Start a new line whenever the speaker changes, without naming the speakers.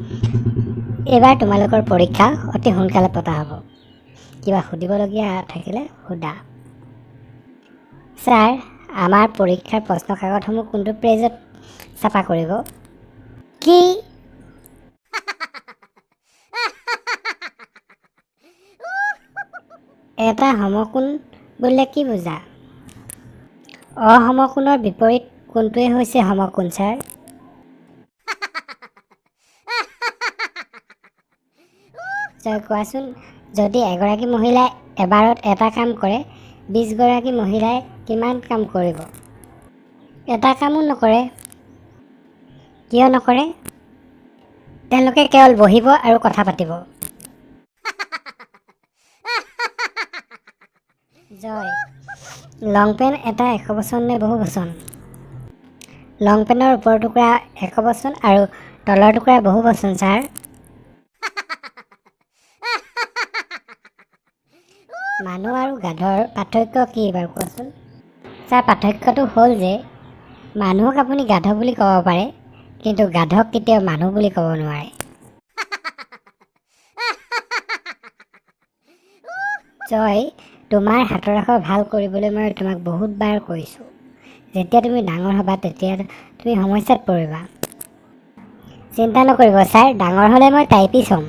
এইবাৰ তোমালোকৰ পৰীক্ষা অতি সোনকালে পতা হ'ব। কিবা সুধিবলগীয়া থাকিলে সোধা। ছাৰ, আমাৰ পৰীক্ষাৰ প্ৰশ্ন কাকতসমূহ কোনটো পেজত ছাপা কৰিব? কি? এটা সমকোণ বুলিলে কি বুজা? অসমকোণৰ বিপৰীত কোনটোৱে হৈছে সমকোণ, ছাৰ? ছাৰ কোৱাচোন, যদি এগৰাকী মহিলাই এবাৰত এটা কাম কৰে, 20 গৰাকী মহিলাই কিমান কাম কৰিব? এটা কামো নকৰে। কিয় নকৰে? তেওঁলোকে কেৱল বহিব আৰু কথা পাতিব। জয়, লং পেণ্ট এটা একবচন নে বহুবচন? লং পেণ্টৰ ওপৰৰ টুকুৰা একবচন আৰু তলৰ টুকুৰা বহুবচন, ছাৰ। মানুহ আৰু গাধৰ পাৰ্থক্য কি বাৰু কোৱাচোন? ছাৰ, পাৰ্থক্যটো হ'ল যে মানুহক আপুনি গাধ বুলি ক'ব পাৰে, কিন্তু গাধক কেতিয়াও মানুহ বুলি ক'ব নোৱাৰে। জয়, তোমাৰ হাতৰ আখৰ ভাল কৰিবলৈ মই তোমাক বহুতবাৰ কৈছোঁ। যেতিয়া তুমি ডাঙৰ হ'বা তেতিয়া তুমি সমস্যাত পৰিবা। চিন্তা নকৰিব ছাৰ, ডাঙৰ হ'লে মই টাইপিষ্ট হ'ম।